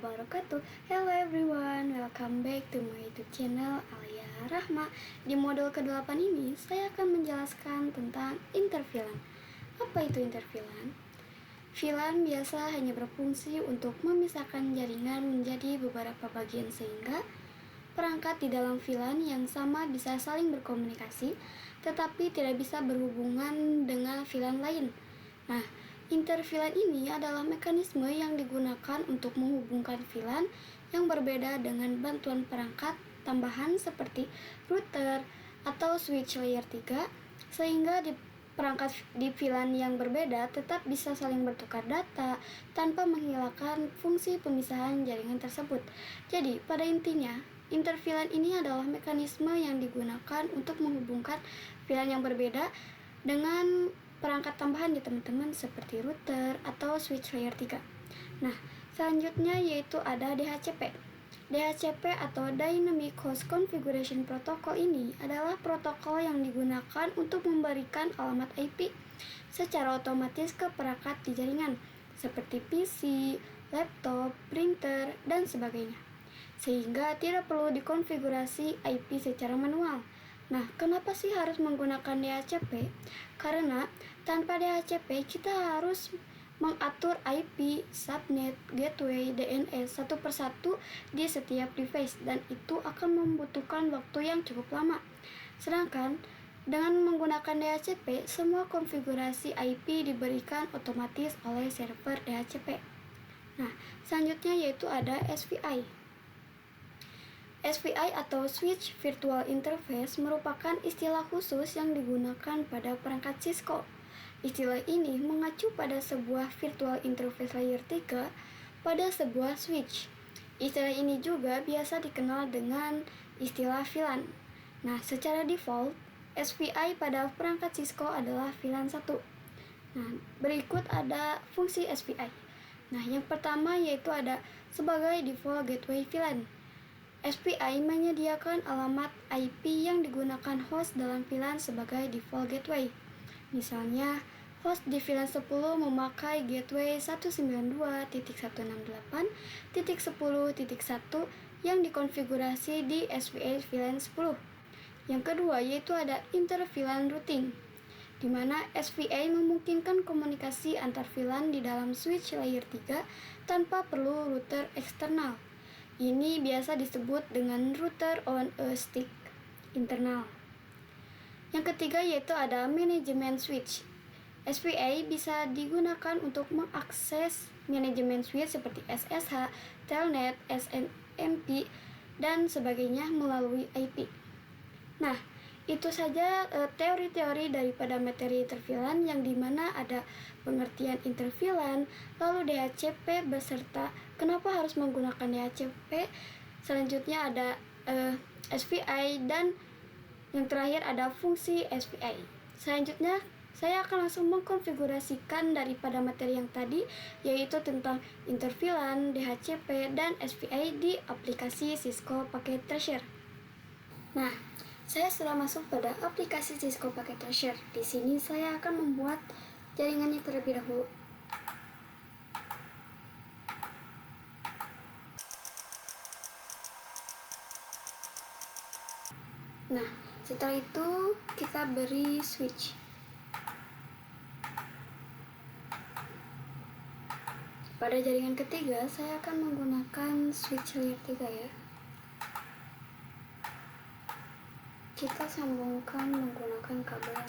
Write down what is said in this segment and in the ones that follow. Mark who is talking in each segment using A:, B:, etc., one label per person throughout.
A: wabarakatuh. Hello everyone, welcome back to my YouTube channel Alia Rahma. Di modul ke-8 ini, saya akan menjelaskan tentang interVLAN. Apa itu interVLAN? VLAN biasa hanya berfungsi untuk memisahkan jaringan menjadi beberapa bagian sehingga perangkat di dalam VLAN yang sama bisa saling berkomunikasi, tetapi tidak bisa berhubungan dengan VLAN lain. Nah, interVLAN ini adalah mekanisme yang digunakan untuk menghubungkan VLAN yang berbeda dengan bantuan perangkat tambahan seperti router atau switch layer 3, sehingga perangkat di VLAN yang berbeda tetap bisa saling bertukar data tanpa menghilangkan fungsi pemisahan jaringan tersebut. Jadi, pada intinya, interVLAN ini adalah mekanisme yang digunakan untuk menghubungkan VLAN yang berbeda dengan perangkat tambahan ya teman-teman, seperti router atau switch layer 3. Nah, selanjutnya yaitu ada DHCP. DHCP atau Dynamic Host Configuration Protocol ini adalah protokol yang digunakan untuk memberikan alamat IP secara otomatis ke perangkat di jaringan seperti PC, laptop, printer, dan sebagainya, sehingga tidak perlu dikonfigurasi IP secara manual. Nah, kenapa sih harus menggunakan DHCP? Karena tanpa DHCP kita harus mengatur IP, subnet, gateway, DNS satu persatu di setiap device, dan itu akan membutuhkan waktu yang cukup lama. Sedangkan dengan menggunakan DHCP, semua konfigurasi IP diberikan otomatis oleh server DHCP. Nah, selanjutnya yaitu ada SVI. SVI atau Switch Virtual Interface merupakan istilah khusus yang digunakan pada perangkat Cisco. Istilah ini mengacu pada sebuah virtual interface layer 3 pada sebuah switch. Istilah ini juga biasa dikenal dengan istilah VLAN. Nah, secara default, SVI pada perangkat Cisco adalah VLAN 1. Nah, berikut ada fungsi SVI. Nah, yang pertama yaitu ada sebagai default gateway VLAN. SVI menyediakan alamat IP yang digunakan host dalam VLAN sebagai default gateway. Misalnya, host di VLAN 10 memakai gateway 192.168.10.1 yang dikonfigurasi di SVI VLAN 10. Yang kedua yaitu ada inter-VLAN routing, di mana SVI memungkinkan komunikasi antar VLAN di dalam switch layer 3 tanpa perlu router eksternal. Ini biasa disebut dengan router on a stick internal. Yang ketiga yaitu ada manajemen switch. SVI bisa digunakan untuk mengakses manajemen switch seperti SSH, Telnet, SNMP, dan sebagainya melalui IP. Nah, itu saja teori-teori daripada materi interVLAN, yang dimana ada pengertian interVLAN, lalu DHCP beserta kenapa harus menggunakan DHCP, selanjutnya ada SVI, dan yang terakhir ada fungsi SVI. Selanjutnya saya akan langsung mengkonfigurasikan daripada materi yang tadi, yaitu tentang interVLAN, DHCP, dan SVI di aplikasi Cisco Packet Tracer. Nah, saya sudah masuk pada aplikasi Cisco Packet Tracer. Di sini saya akan membuat jaringannya terlebih dahulu. Nah, setelah itu kita beri switch. Pada jaringan ketiga, saya akan menggunakan switch layer 3 ya. Kita sambungkan menggunakan kabel.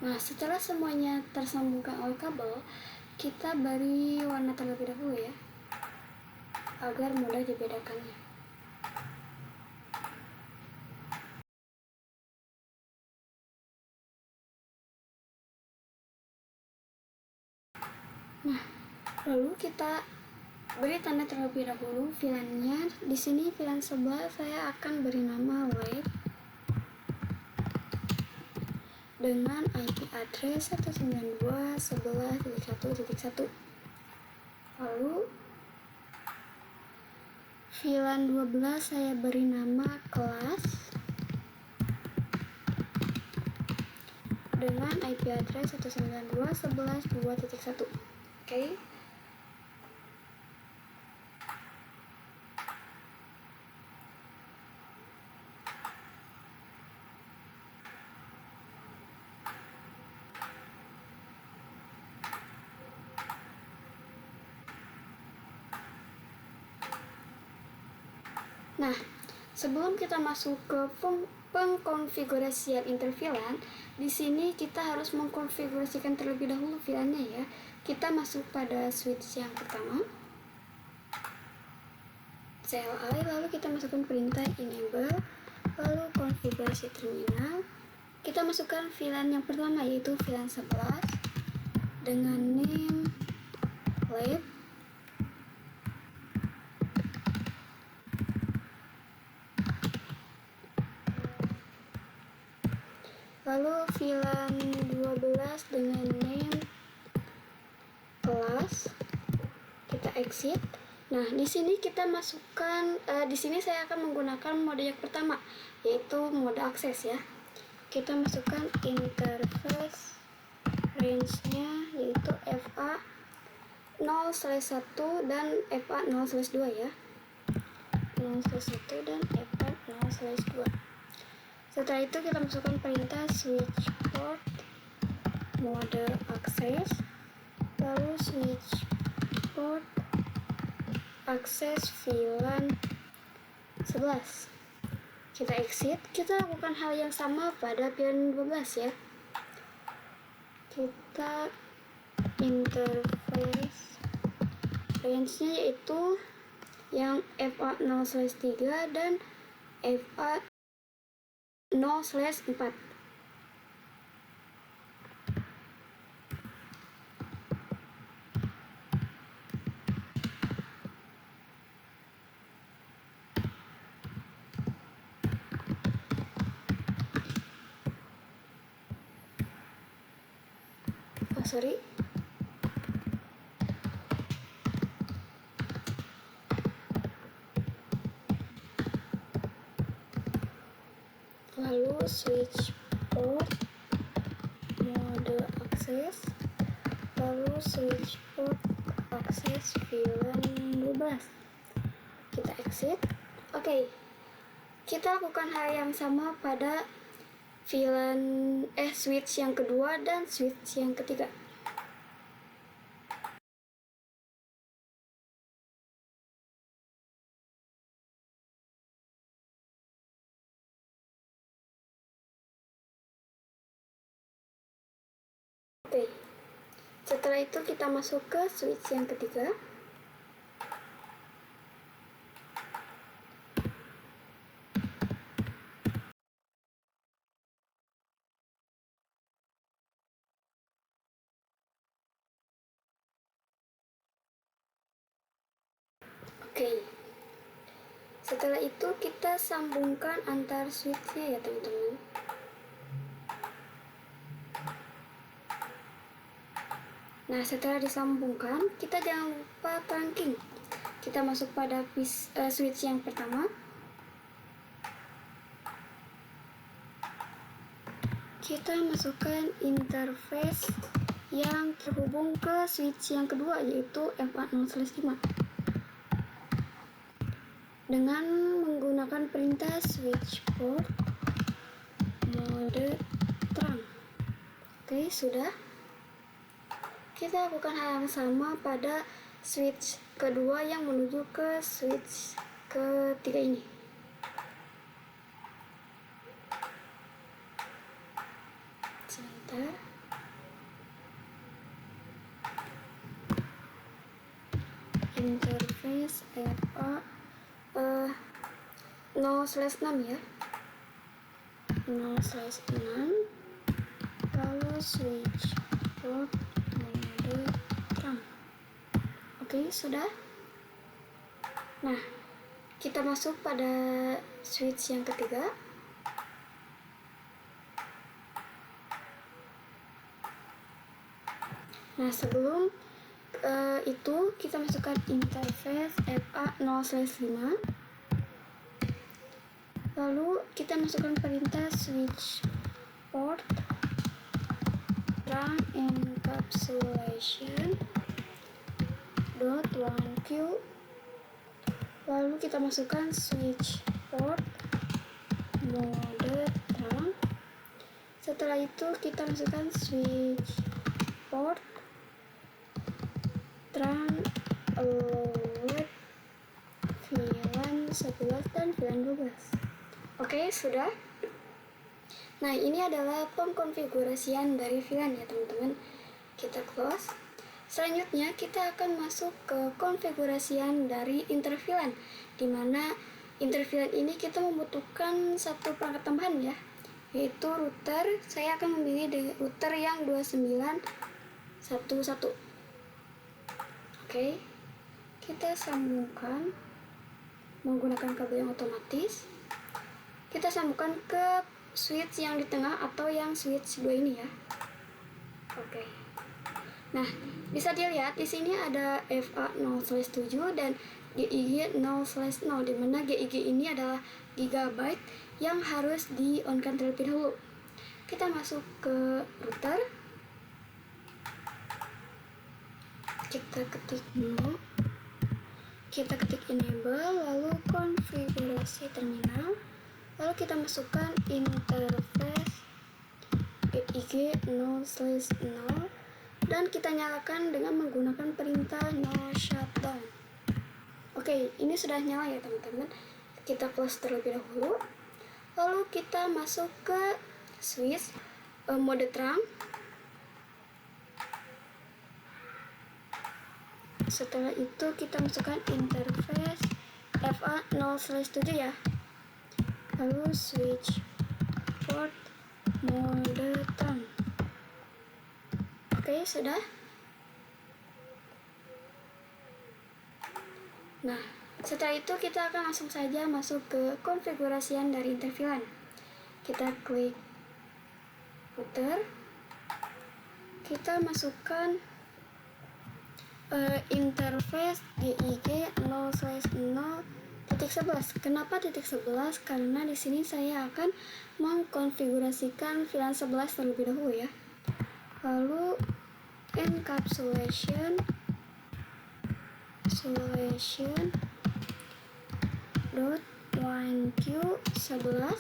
A: Nah, setelah semuanya tersambungkan oleh kabel, kita beri warna terlebih dahulu ya, agar mudah dibedakannya. Nah, lalu kita beri tanda terlebih dahulu VLAN-nya. Di sini VLAN sebelah saya akan beri nama web dengan IP address 192.11.1.1. Lalu VLAN 12 saya beri nama kelas. dengan IP address 192.11.2.1. Oke. Nah, sebelum kita masuk ke pengkonfigurasian interVLAN, di sini kita harus mengkonfigurasikan terlebih dahulu VLAN-nya ya. Kita masuk pada switch yang pertama, CLI, lalu kita masukkan perintah enable, lalu konfigurasi terminal. Kita masukkan VLAN yang pertama, yaitu VLAN 11 dengan name lab. Lalu VLAN 12 dengan name kelas. Kita exit. Nah, di sini kita masukkan, di sini saya akan menggunakan mode yang pertama, yaitu mode akses ya. Kita masukkan interface range-nya yaitu FA 0/1 dan FA 0/2 ya. 0/1 dan FA 0/2. Setelah itu kita masukkan perintah switch port mode akses, lalu switch port akses VLAN 11. Kita exit. Kita lakukan hal yang sama pada VLAN 12 ya. Kita interface range-nya yaitu yang FA 0/3 dan FA 0/4. Sorry. Lalu switch port mode akses, lalu switch port akses VLAN 12. Kita exit. Oke. Kita lakukan hal yang sama pada VLAN switch yang kedua dan switch yang ketiga. Oke. Setelah itu kita masuk ke switch yang ketiga. Oke. Setelah itu kita sambungkan antar switch-nya ya teman-teman. Nah, setelah disambungkan, kita jangan lupa trunking. Kita masuk pada switch yang pertama. Kita masukkan interface yang terhubung ke switch yang kedua, yaitu FA 0/5. Dengan menggunakan perintah switch port mode terang. Oke, sudah. Kita lakukan hal yang sama pada switch kedua yang menuju ke switch ketiga ini. Sebentar. Interface FA 0/6 ya. 0/6. Lalu switch port mode terang. Oke, sudah. Nah, kita masuk pada switch yang ketiga. Nah, sebelum itu kita masukkan interface FA 0/5. Lalu kita masukkan perintah switch port run encapsulation dot 1q, lalu kita masukkan switch port mode trunk. Setelah itu kita masukkan switch port trunk allowed VLAN 11 dan VLAN 12. Oke, sudah. Nah, ini adalah pengkonfigurasian dari VLAN ya teman-teman. Kita close. Selanjutnya kita akan masuk ke konfigurasian dari interVLAN, di mana interVLAN ini kita membutuhkan satu perangkat tambahan ya, yaitu router. Saya akan memilih router yang 2911. Oke, kita sambungkan menggunakan kabel yang otomatis. Kita sambungkan ke switch yang di tengah atau yang switch 2 ini ya. Oke. Nah, bisa dilihat di sini ada FA 0/7 dan GIG 0/0, di mana GIG ini adalah gigabyte yang harus di-on-kan terlebih dahulu. Kita masuk ke router. Kita ketik no. Kita ketik enable, lalu konfigurasi terminal. Lalu kita masukkan interface GIG 0/0 dan kita nyalakan dengan menggunakan perintah no shutdown. Oke, ini sudah nyala ya teman-teman. Kita close terlebih dahulu. Lalu kita masuk ke switch mode trunk. Setelah itu kita masukkan interface FA 0/7 ya. Lalu switch port mode trunk. Oke, sudah. Nah, setelah itu kita akan langsung saja masuk ke konfigurasian dari interVLAN. Kita klik router. Kita masukkan interface GIG 0/0.11. Kenapa titik 11? Karena di sini saya akan mengkonfigurasikan VLAN 11 terlebih dahulu ya. Lalu encapsulation dot 1q11.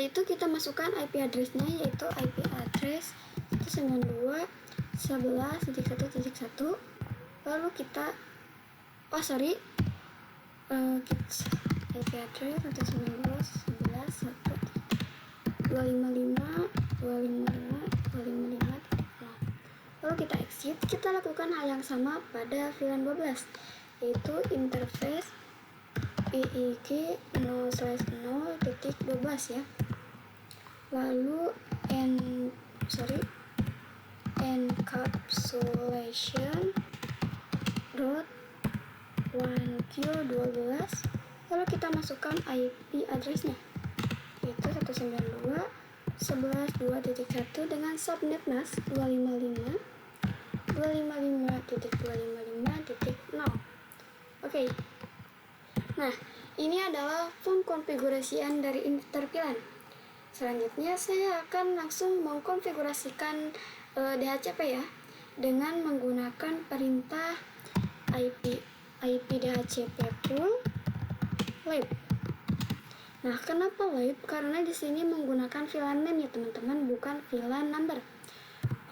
A: Itu kita masukkan IP address-nya, yaitu IP address 192.11.1.1. lalu kita IP address 192.11.1.255.255.255. Lalu kita exit. Kita lakukan hal yang sama pada VLAN 12, yaitu interface GIG 0/0.12 ya. Lalu encapsulation dot 1q12. Lalu kita masukkan IP address-nya, yaitu 192.11.2.1 dengan subnet mask 255.255.255.0. Oke. Nah, ini adalah pengkonfigurasian dari interVLAN. Selanjutnya saya akan langsung mengkonfigurasikan DHCP ya, dengan menggunakan perintah IP DHCP pool lib. Nah, kenapa lib? Karena di sini menggunakan VLAN name ya teman-teman, bukan VLAN number.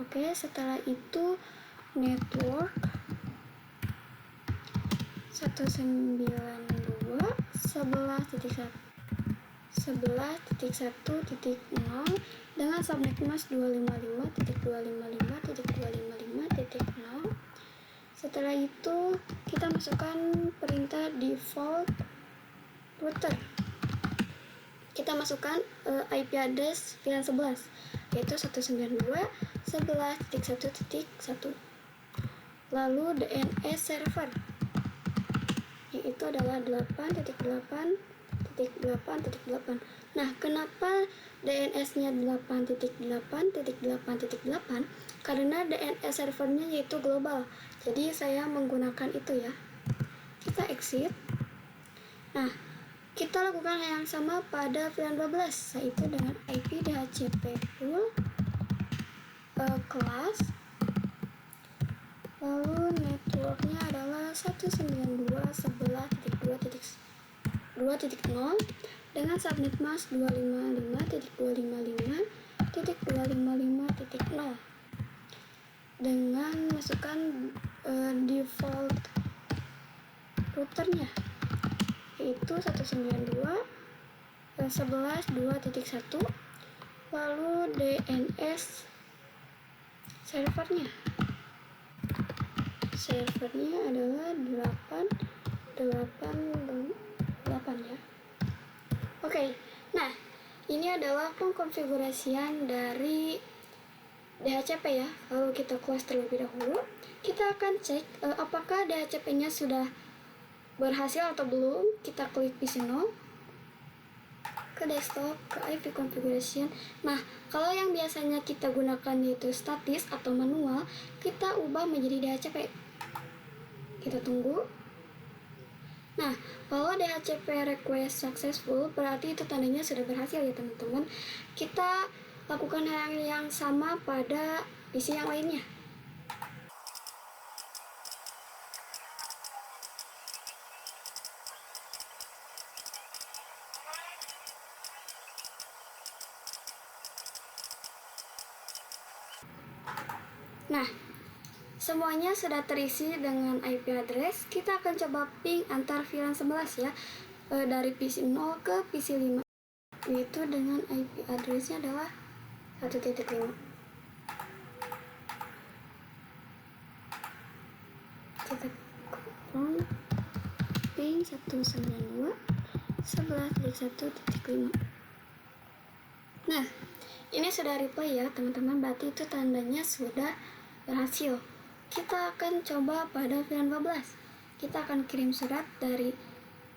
A: Oke, setelah itu network 192.11.1.0 dengan subnet mask 255.255.255.0. Setelah itu kita masukkan perintah default router. Kita masukkan IP address VLAN 11, yaitu 192.11.1.1. lalu DNS server, yaitu adalah 8.8.8.8. Nah, kenapa DNS-nya 8.8.8.8? Karena DNS servernya yaitu global. Jadi saya menggunakan itu ya. Kita exit. Nah, kita lakukan hal yang sama pada VLAN 12, yaitu dengan IP DHCP pool kelas, lalu networknya adalah 192.11.2.0 dengan subnet mask 255.255.255.0 dengan masukkan default routernya yaitu 192.11.2.1, lalu DNS servernya adalah 888 ya. Oke, nah ini adalah pengkonfigurasian dari DHCP ya. Lalu kita close terlebih dahulu. Kita akan cek apakah DHCP-nya sudah berhasil atau belum. Kita klik PC 0 ke desktop, ke IP configuration. Nah, kalau yang biasanya kita gunakan yaitu statis atau manual, kita ubah menjadi DHCP. Kita tunggu. Nah, kalau DHCP request successful, berarti itu tandanya sudah berhasil ya teman-teman. Kita lakukan hal yang sama pada PC yang lainnya. Nah, semuanya sudah terisi dengan IP address. Kita akan coba ping antar VLAN 11 ya, dari PC 0 ke PC 5, yaitu dengan IP addressnya adalah 1.5. Kita confirm ping 192.11.1.5. Nah, ini sudah reply ya teman-teman, berarti itu tandanya sudah berhasil. Kita akan coba pada VLAN 12. Kita akan kirim surat dari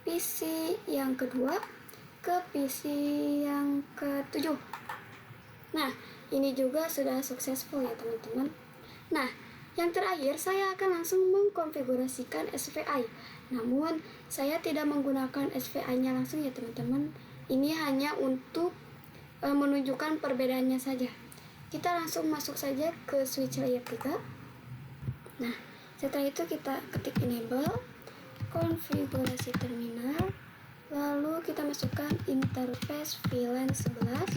A: PC yang kedua ke PC yang ke-7. Nah, ini juga sudah successful ya teman-teman. Nah, yang terakhir saya akan langsung mengkonfigurasikan SVI. Namun, saya tidak menggunakan SVI-nya langsung ya teman-teman. Ini hanya untuk menunjukkan perbedaannya saja. Kita langsung masuk saja ke switch layer 3. Nah, setelah itu kita ketik enable, konfigurasi terminal, lalu kita masukkan interface VLAN 11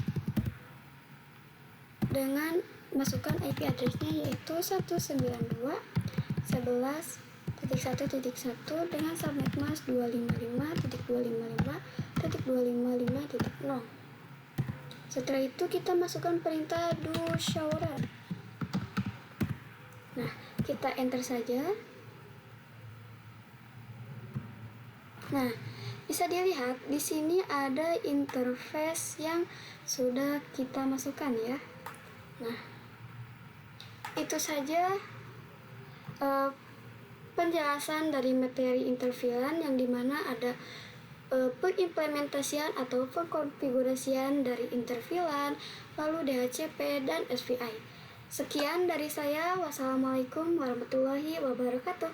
A: dengan masukkan IP address-nya yaitu 192.11.1.1 dengan subnet mask 255.255.255.0. Setelah itu kita masukkan perintah do show run. Nah, kita enter saja. Nah, bisa dilihat di sini ada interface yang sudah kita masukkan ya. Nah, itu saja penjelasan dari materi interVLAN yang dimana ada pengimplementasian atau pengkonfigurasian dari interVLAN, lalu DHCP dan SVI. Sekian dari saya. Wassalamualaikum warahmatullahi wabarakatuh.